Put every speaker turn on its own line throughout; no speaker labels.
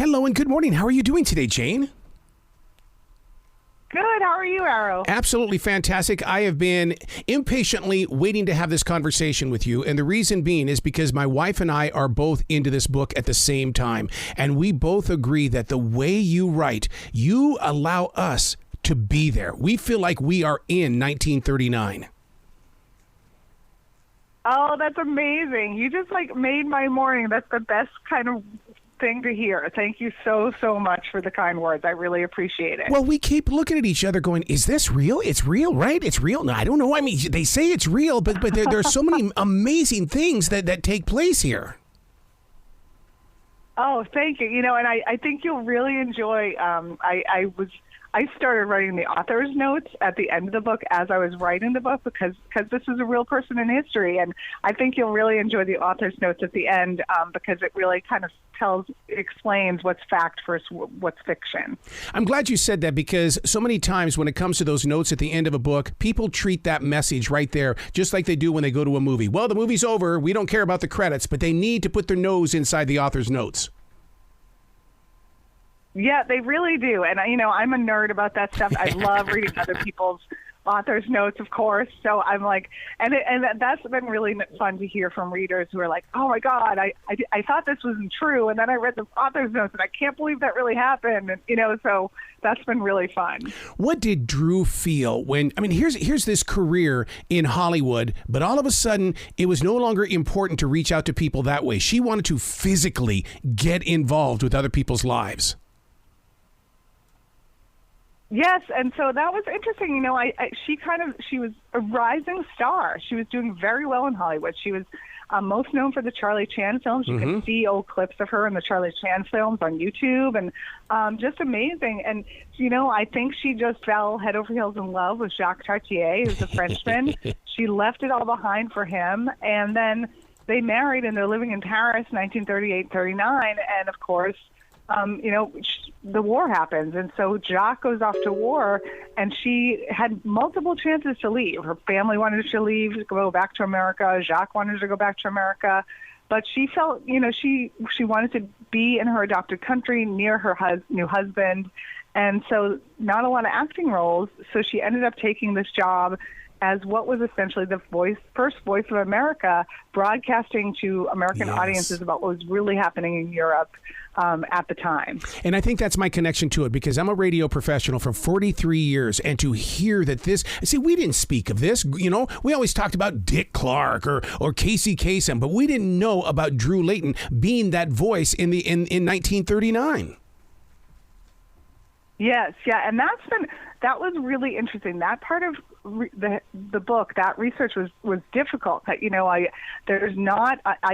Hello and good morning. How are you doing today, Jane?
Good. How are you, Arrow?
Absolutely fantastic. I have been impatiently waiting to have this conversation with you. And the reason being is because my wife and I are both into this book at the same time. And we both agree that the way you write, you allow us to be there. We feel like we are in 1939.
Oh, that's amazing. You just made my morning. That's the best kind of thing to hear. Thank you so much for the kind words. I really appreciate it.
Well, we keep looking at each other going, is this real? It's real, right? It's real. No, I don't know. I mean, they say it's real, but there are so many amazing things that take place here.
Oh, thank you. And I think you'll really enjoy, I started writing the author's notes at the end of the book as I was writing the book because this is a real person in history, and I think you'll really enjoy the author's notes at the end because it really kind of explains what's fact versus what's fiction.
I'm glad you said that because so many times when it comes to those notes at the end of a book, people treat that message right there just like they do when they go to a movie. Well, the movie's over. We don't care about the credits, but they need to put their nose inside the author's notes.
Yeah, they really do. And, I'm a nerd about that stuff. I love reading other people's author's notes, of course. So I'm like, and that's been really fun to hear from readers who are like, oh, my God, I thought this wasn't true. And then I read the author's notes, and I can't believe that really happened. And, so that's been really fun.
What did Drew feel when, here's this career in Hollywood, but all of a sudden it was no longer important to reach out to people that way. She wanted to physically get involved with other people's lives.
Yes, and so that was interesting. She was a rising star. She was doing very well in Hollywood. She was most known for the Charlie Chan films. You can see old clips of her in the Charlie Chan films on YouTube, and just amazing. And, I think she just fell head over heels in love with Jacques Tartier, who's a Frenchman. She left it all behind for him, and then they married, and they're living in Paris, 1938-39, and, of course, the war happens. And so Jacques goes off to war, and she had multiple chances to leave. Her family wanted her to leave, to go back to America. Jacques wanted her to go back to America. But she felt, she wanted to be in her adopted country near her new husband. And so not a lot of acting roles. So she ended up taking this job as what was essentially the first voice of America, broadcasting to American audiences about what was really happening in Europe at the time.
And I think that's my connection to it because I'm a radio professional for 43 years, and to hear that we didn't speak of this, we always talked about Dick Clark or Casey Kasem, but we didn't know about Drew Layton being that voice in 1939. Yes, yeah, and that was really interesting. That part of the book, that research was difficult. I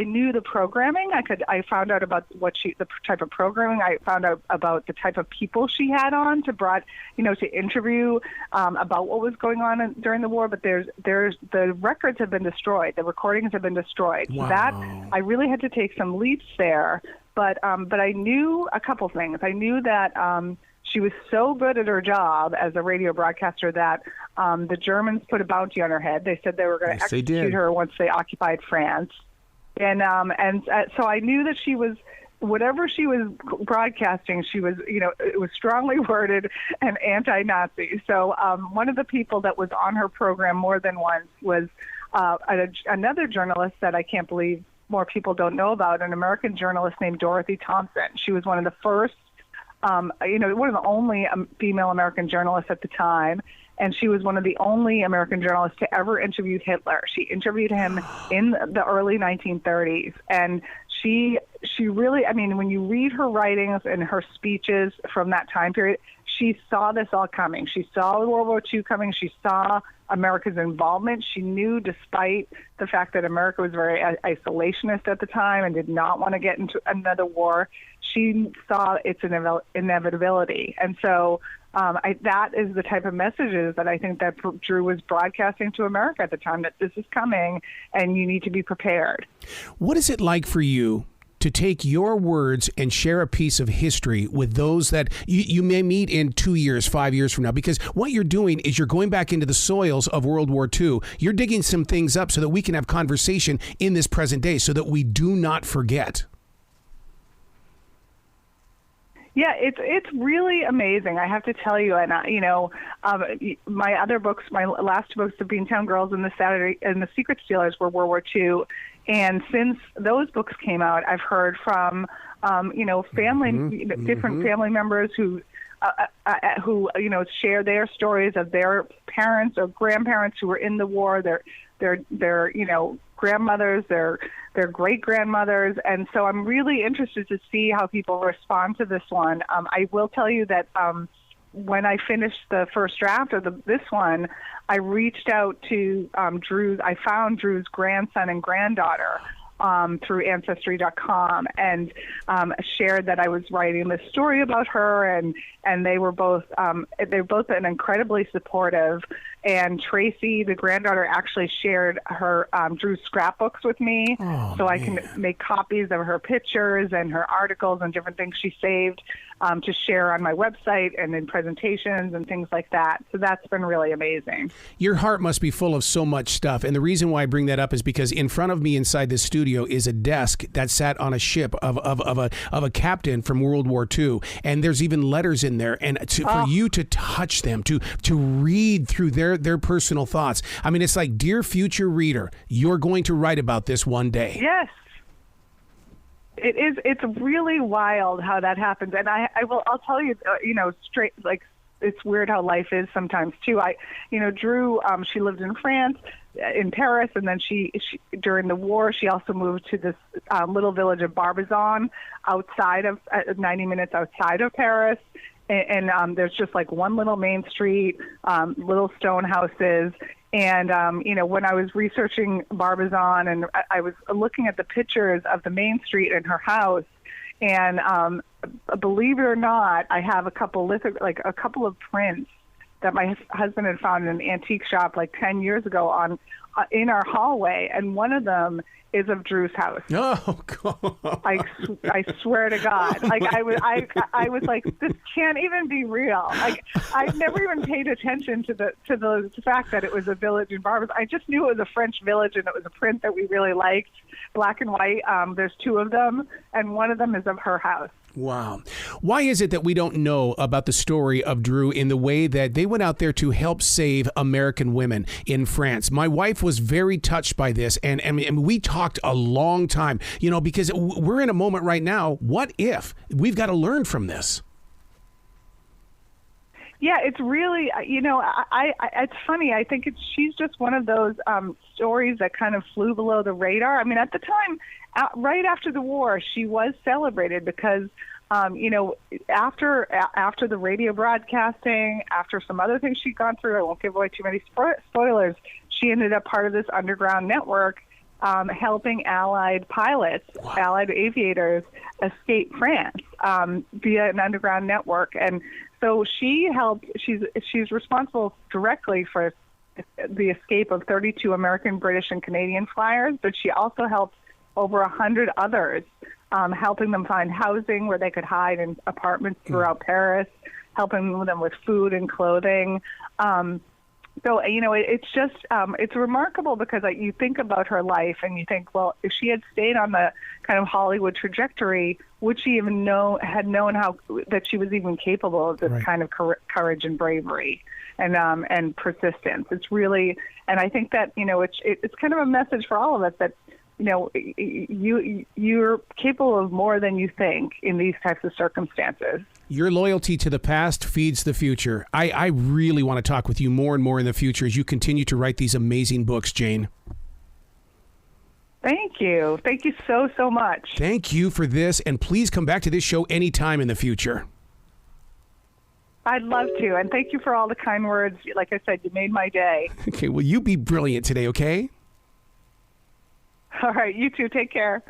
knew the programming. I found out about the type of programming. I found out about the type of people she had on to interview about what was going on during the war. But the records have been destroyed. The recordings have been destroyed. Wow.
So that I really had to take some leaps there. But I knew a couple things. I knew that she was so good at her job as a radio broadcaster that the Germans put a bounty on her head. They said they were going to execute her once they occupied France. And so I knew that she was, whatever she was broadcasting, she was, it was strongly worded and anti-Nazi. So one of the people that was on her program more than once was another journalist that I can't believe more people don't know about, an American journalist named Dorothy Thompson. She was one of the first one of the only female American journalists at the time, and she was one of the only American journalists to ever interview Hitler. She interviewed him in the early 1930s, and she really, when you read her writings and her speeches from that time period, she saw this all coming. She saw World War II coming. She saw America's involvement. She knew, despite the fact that America was very isolationist at the time and did not want to get into another war, she saw its inevitability. And so that is the type of messages that I think that Drew was broadcasting to America at the time, that this is coming and you need to be prepared.
What is it like for you to take your words and share a piece of history with those that you may meet in 2 years, 5 years from now? Because what you're doing is you're going back into the soils of World War II. You're digging some things up so that we can have conversation in this present day so that we do not forget.
Yeah, it's really amazing. I have to tell you, and my other books, my last two books, The Beantown Girls and the Secret Stealers, were World War II, and since those books came out, I've heard from family, different family members who share their stories of their parents or grandparents who were in the war. Their grandmothers, their great grandmothers, and so I'm really interested to see how people respond to this one. I will tell you that when I finished the first draft of this one, I reached out to Drew's. I found Drew's grandson and granddaughter through Ancestry.com and shared that I was writing this story about her, and they were both been incredibly supportive. And Tracy, the granddaughter, actually shared her Drew's scrapbooks with me, I can make copies of her pictures and her articles and different things she saved to share on my website and in presentations and things like that. So that's been really amazing.
Your heart must be full of so much stuff. And the reason why I bring that up is because in front of me inside this studio is a desk that sat on a ship of a captain from World War II. And there's even letters in there. And for you to touch them, to read through their personal thoughts. I mean, it's like, dear future reader, you're going to write about this one day.
Yes. It is. It's really wild how that happens, and I'll tell you, straight, like, it's weird how life is sometimes too. Drew, she lived in France, in Paris, and then she during the war, she also moved to this little village of Barbizon, 90 minutes outside of Paris, and there's just like one little main street, little stone houses. And, when I was researching Barbizon, and I was looking at the pictures of the main street and her house, and believe it or not, I have a couple of prints that my husband had found in an antique shop like 10 years ago in our hallway, and one of them is of Drew's house.
Oh God!
I swear to God, like I was like, this can't even be real. Like, I've never even paid attention to the fact that it was a village in Barbizon. I just knew it was a French village, and it was a print that we really liked, black and white. There's two of them, and one of them is of her house.
Wow. Why is it that we don't know about the story of Drew in the way that they went out there to help save American women in France? My wife was very touched by this, and we talked a long time, because we're in a moment right now. What if? We've got to learn from this.
Yeah, it's really, it's funny. I think she's just one of those stories that kind of flew below the radar. I mean, at the time, right after the war, she was celebrated because, after the radio broadcasting, after some other things she'd gone through, I won't give away too many spoilers, she ended up part of this underground network helping Allied pilots, Allied aviators escape France via an underground network. And so she helped, she's responsible directly for the escape of 32 American, British, and Canadian flyers, but she also helped over 100 others, helping them find housing where they could hide in apartments throughout Paris, helping them with food and clothing. So, it's just, it's remarkable because you think about her life and you think, well, if she had stayed on the kind of Hollywood trajectory, would she even had known that she was even capable of this kind of courage and bravery and persistence? It's really, and I think that, it's kind of a message for all of us that, you're capable of more than you think in these types of circumstances.
Your loyalty to the past feeds the future. I really want to talk with you more and more in the future as you continue to write these amazing books, Jane.
Thank you. Thank you so, so much.
Thank you for this, and please come back to this show anytime in the future.
I'd love to, and thank you for all the kind words. Like I said, you made my day.
Okay, well, you be brilliant today, okay?
All right, you too. Take care.